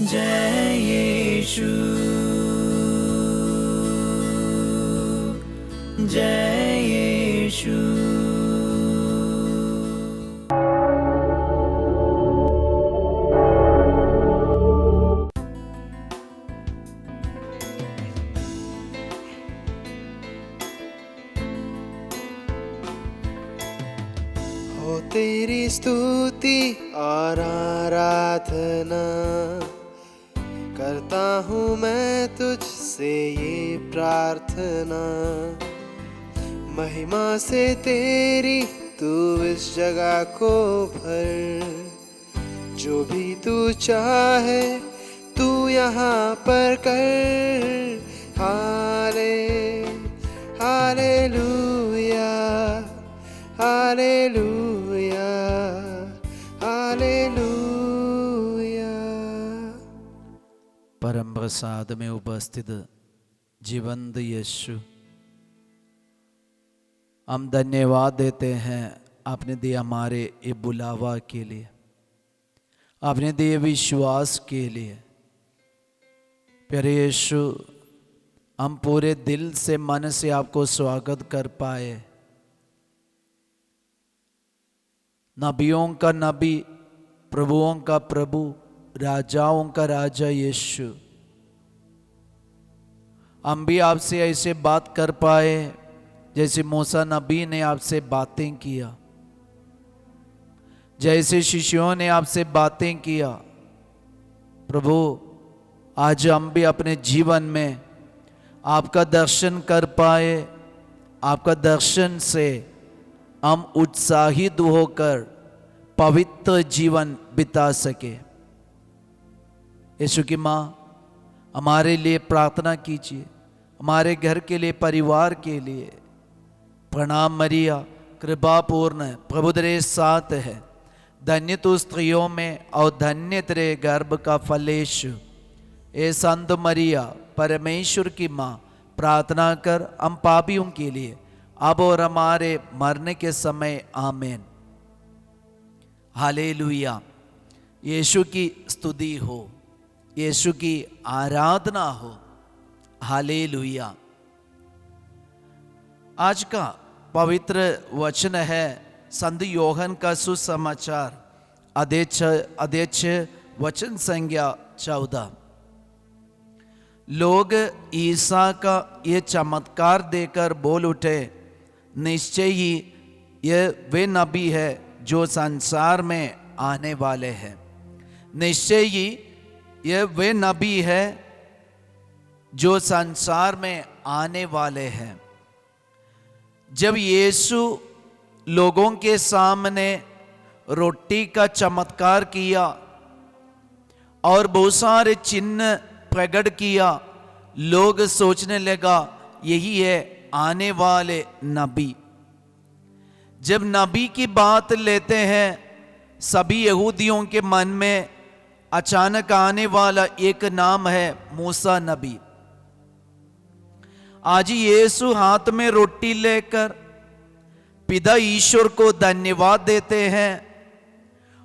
जय यीशु, जय यीशु। हो तेरी स्तुति और आराधना करता हूँ मैं तुझसे ये प्रार्थना, महिमा से तेरी तू इस जगह को भर, जो भी तू चाहे तू यहाँ पर कर। Hallelujah, hallelujah, hallelujah. परम प्रसाद में उपस्थित जीवंत यीशु, हम धन्यवाद देते हैं आपने दिए हमारे ये बुलावा के लिए, आपने दिए विश्वास के लिए। प्यारे यीशु, हम पूरे दिल से मन से आपको स्वागत कर पाए। नबियों का नबी, प्रभुओं का प्रभु, राजाओं का राजा यीशु, हम भी आपसे ऐसे बात कर पाए जैसे मूसा नबी ने आपसे बातें किया, जैसे शिष्यों ने आपसे बातें किया। प्रभु, आज हम भी अपने जीवन में आपका दर्शन कर पाए, आपका दर्शन से हम उत्साहित होकर पवित्र जीवन बिता सके। यीशु की माँ, हमारे लिए प्रार्थना कीजिए, हमारे घर के लिए, परिवार के लिए। प्रणाम मरिया, कृपापूर्ण, प्रभु तेरे साथ है, धन्य तू स्त्रियों में और धन्य तेरे गर्भ का फल यीशु। ए संत मरिया, परमेश्वर की माँ, प्रार्थना कर हम पापियों के लिए, अब और हमारे मरने के समय। आमीन। हालेलुया। यीशु की स्तुति हो, यीशु की आराधना हो। हालेलुया। आज का पवित्र वचन है संत योहन का सुसमाचार, अध्यक्ष वचन संज्ञा 14। लोग ईसा का ये चमत्कार देकर बोल उठे, निश्चय ही ये वे नबी है जो संसार में आने वाले हैं। निश्चय ही ये वे नबी है जो संसार में आने वाले हैं। जब यीशु लोगों के सामने रोटी का चमत्कार किया और बहुत सारे चिन्ह प्रकट किया, लोग सोचने लगा यही है आने वाले नबी। जब नबी की बात लेते हैं, सभी यहूदियों के मन में अचानक आने वाला एक नाम है मूसा नबी। आज यीशु हाथ में रोटी लेकर पिता ईश्वर को धन्यवाद देते हैं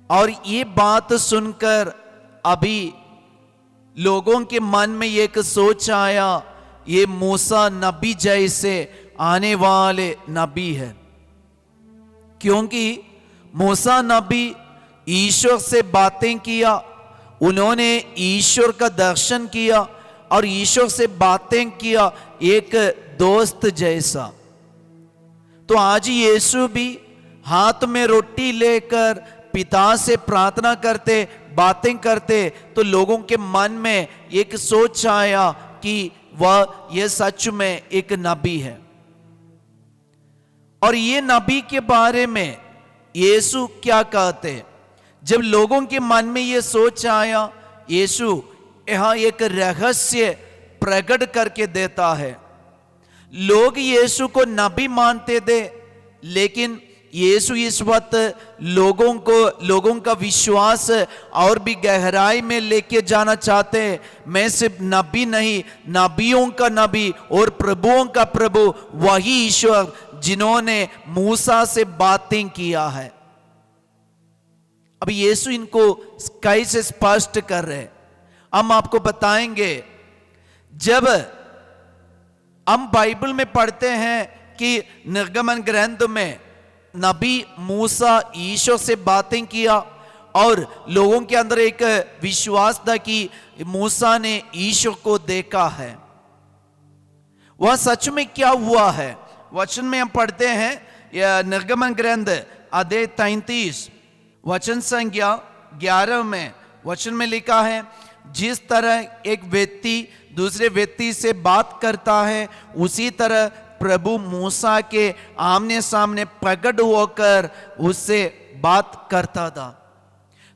और ये बात सुनकर अभी लोगों के मन में एक सोच आया, ये मूसा नबी जैसे आने वाले नबी है। क्योंकि मूसा नबी ईश्वर से बातें किया, उन्होंने ईश्वर का दर्शन किया और ईश्वर से बातें किया एक दोस्त जैसा। तो आज यीशु भी हाथ में रोटी लेकर पिता से प्रार्थना करते, बातें करते, तो लोगों के मन में एक सोच आया कि वह ये सच में एक नबी है। और ये नबी के बारे में यीशु क्या कहते? जब लोगों के मन में ये सोच आया, यीशु यहाँ एक रहस्य प्रकट करके देता है। लोग यीशु को नबी मानते थे, लेकिन यीशु इस वक्त लोगों का विश्वास और भी गहराई में लेके जाना चाहते हैं। मैं सिर्फ नबी नहीं, नबियों का नबी और प्रभुओं का प्रभु वही ईश्वर जिन्होंने मूसा से बातें किया है। अब यीशु इनको कैसे स्पष्ट कर रहे हैं। हम आपको बताएंगे, जब हम बाइबल में पढ़ते हैं कि निर्गमन ग्रंथ में नबी मूसा ईश्वर से बातें किया और लोगों के अंदर एक विश्वास था कि मूसा ने ईश्वर को देखा है। वह सच में क्या हुआ है? वचन में हम पढ़ते हैं, निर्गमन ग्रंथ अध्याय 33 वचन संख्या 11 में वचन में लिखा है, जिस तरह एक व्यक्ति दूसरे व्यक्ति से बात करता है, उसी तरह प्रभु मूसा के आमने सामने प्रकट होकर उससे बात करता था।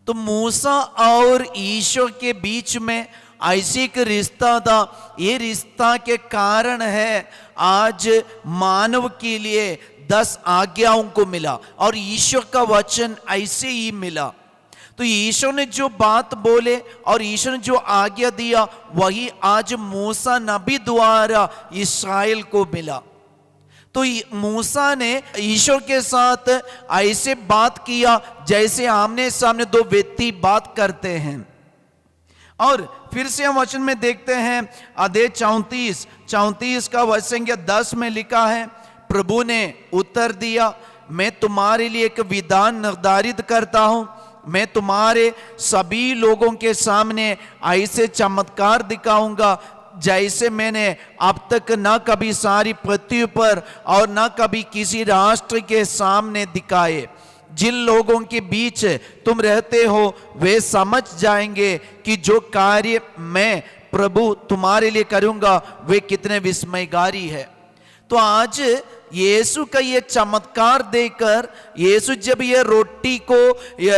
तो मूसा और ईश्वर के बीच में ऐसी एक रिश्ता था। ये रिश्ता के कारण है आज मानव के लिए 10 आज्ञाओं को मिला और ईश्वर का वचन ऐसे ही मिला। तो ईश्वर ने जो बात बोले और ईश्वर ने जो आज्ञा दिया वही आज मूसा नबी द्वारा इस्राएल को मिला। तो मूसा ने ईश्वर के साथ ऐसे बात किया जैसे आमने सामने दो व्यक्ति बात करते हैं। और फिर से हम वचन में देखते हैं अध्याय 34 का वचन 10 में लिखा है, प्रभु ने उत्तर दिया, मैं तुम्हारे लिए एक विधान निर्धारित करता हूं। मैं तुम्हारे सभी लोगों के सामने ऐसे चमत्कार दिखाऊंगा जैसे मैंने अब तक न कभी सारी पृथ्वी पर और न कभी किसी राष्ट्र के सामने दिखाए। जिन लोगों के बीच तुम रहते हो वे समझ जाएंगे कि जो कार्य मैं प्रभु तुम्हारे लिए करूंगा वे कितने विस्मयकारी है। तो आज यीशु का ये चमत्कार देकर, यीशु जब ये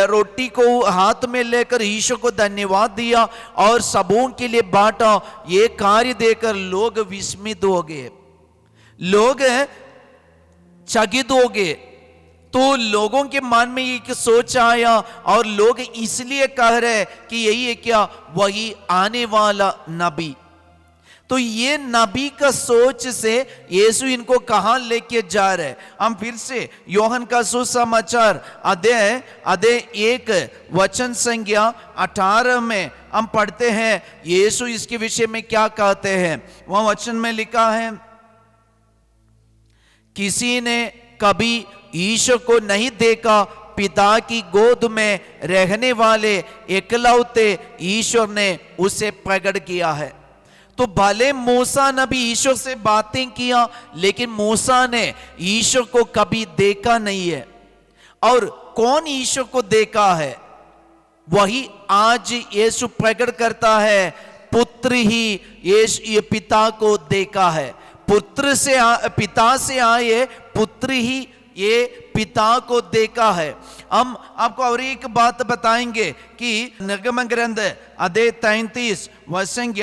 रोटी को हाथ में लेकर ईश्वर को धन्यवाद दिया और सबों के लिए बांटा, ये कार्य देकर लोग विस्मित हो गए, लोग चकित हो गए। तो लोगों के मन में ये सोच आया और लोग इसलिए कह रहे कि यही है क्या वही आने वाला नबी। तो ये नबी का सोच से यीशु इनको कहां लेके जा रहे। हम फिर से योहन का सुसमाचार अध्याय 1 वचन संख्या 18 में हम पढ़ते हैं यीशु इसके विषय में क्या कहते हैं। वह वचन में लिखा है, किसी ने कभी ईश्वर को नहीं देखा, पिता की गोद में रहने वाले एकलौते ईश्वर ने उसे प्रकट किया है। तो भले मूसा नबी ईश्वर से बातें किया, लेकिन मूसा ने ईश्वर को कभी देखा नहीं है। और कौन ईश्वर को देखा है? वही आज यीशु प्रकट करता है, पुत्र ही ये पिता को देखा है। पिता से आए पुत्र ही ये पिता को देखा है। हम आपको और एक बात बताएंगे कि निर्गमन ग्रंथ अध्याय 33 वचन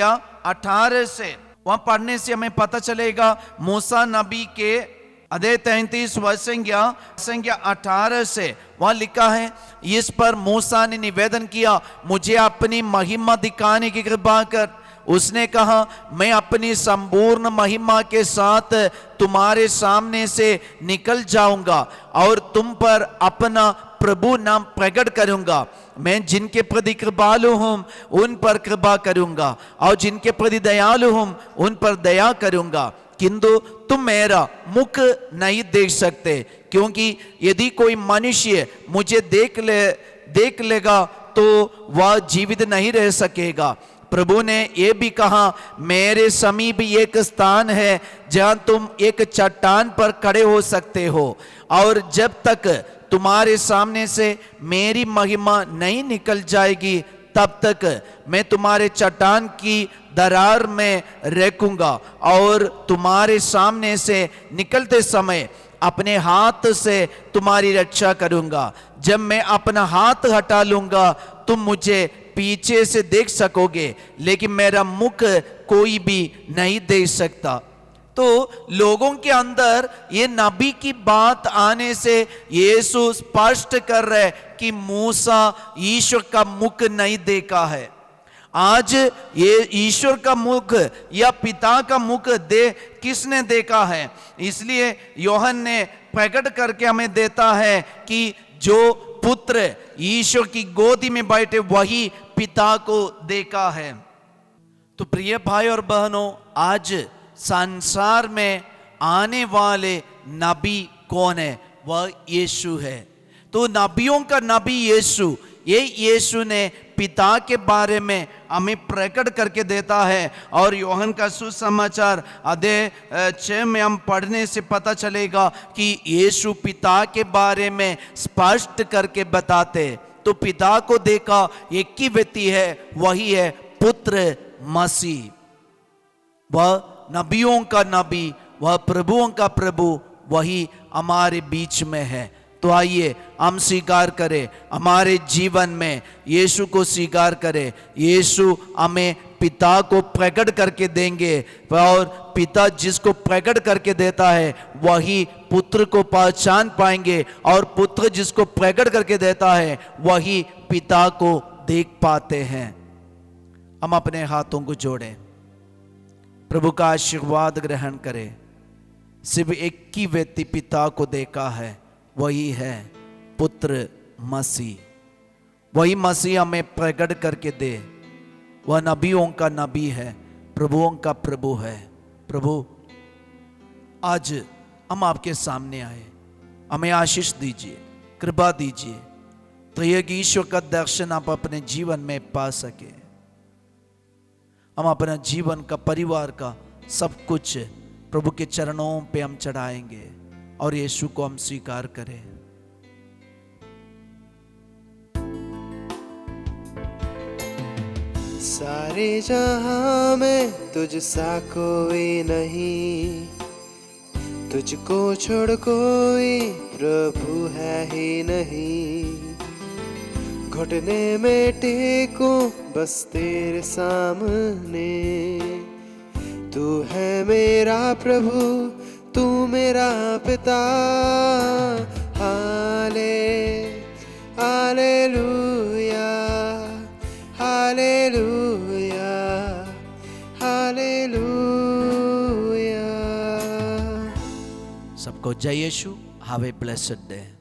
18 से वहां पढ़ने से हमें पता चलेगा, मूसा नबी के अध्याय 33 वचन 18 से वहां लिखा है, इस पर मूसा ने निवेदन किया, मुझे अपनी महिमा दिखाने की कृपा कर। उसने कहा, मैं अपनी संपूर्ण महिमा के साथ तुम्हारे सामने से निकल जाऊंगा और तुम पर अपना प्रभु नाम प्रकट करूंगा। मैं जिनके प्रति कृपालु हूं उन पर कृपा करूंगा और जिनके प्रति दयालु हूं उन पर दया करूंगा, किंतु तुम मेरा मुख नहीं देख सकते, क्योंकि यदि कोई मनुष्य मुझे देख लेगा तो वह जीवित नहीं रह सकेगा। प्रभु ने यह भी कहा, मेरे समीप एक स्थान है जहां तुम एक चट्टान पर खड़े हो सकते हो, और जब तक तुम्हारे सामने से मेरी महिमा नहीं निकल जाएगी तब तक मैं तुम्हारे चट्टान की दरार में रखूंगा और तुम्हारे सामने से निकलते समय अपने हाथ से तुम्हारी रक्षा करूंगा। जब मैं अपना हाथ हटा लूंगा तुम मुझे पीछे से देख सकोगे, लेकिन मेरा मुख कोई भी नहीं देख सकता। तो लोगों के अंदर ये नबी की बात आने से यीशु स्पष्ट कर रहे कि मूसा ईश्वर का मुख नहीं देखा है। आज ये ईश्वर का मुख या पिता का मुख किसने देखा है? इसलिए योहन ने प्रकट करके हमें देता है कि जो पुत्र ईश्वर की गोदी में बैठे वही पिता को देखा है। तो प्रिय भाई और बहनों, आज संसार में आने वाले नबी कौन है? वह यीशु है। तो नबियों का नबी यीशु, ये यीशु ने पिता के बारे में हमें प्रकट करके देता है। और यूहन्ना का सुसमाचार अध्याय 6 में हम पढ़ने से पता चलेगा कि यीशु पिता के बारे में स्पष्ट करके बताते। तो पिता को देखा एक ही व्यक्ति है, वही है पुत्र मसीह। वह नबियों का नबी, वह प्रभुओं का प्रभु, वही हमारे बीच में है। तो आइए हम स्वीकार करें, हमारे जीवन में यीशु को स्वीकार करें। यीशु हमें पिता को प्रकट करके देंगे, और पिता जिसको प्रकट करके देता है वही पुत्र को पहचान पाएंगे, और पुत्र जिसको प्रकट करके देता है वही पिता को देख पाते हैं। हम अपने हाथों को जोड़ें, प्रभु का आशीर्वाद ग्रहण करें। सिर्फ एक ही व्यक्ति पिता को देखा है, वही है पुत्र मसीह। वही मसीह हमें प्रकट करके दे। वह नबियों का नबी है, प्रभुओं का प्रभु है। प्रभु, आज हम आपके सामने आए, हमें आशीष दीजिए, कृपा दीजिए, तो यह कि ईश्वर का दर्शन आप अपने जीवन में पा सके। हम अपना जीवन का, परिवार का सब कुछ प्रभु के चरणों पे हम चढ़ाएंगे और यीशु को हम स्वीकार करें। सारे जहां में तुझसा कोई नहीं, तुझको छोड़ कोई प्रभु है ही नहीं। घुटने में टेको बस तेरे सामने, तू है मेरा प्रभु, तू मेरा पिता। Hallelujah, hallelujah, hallelujah. सबको जय यीशु। Have a blessed day.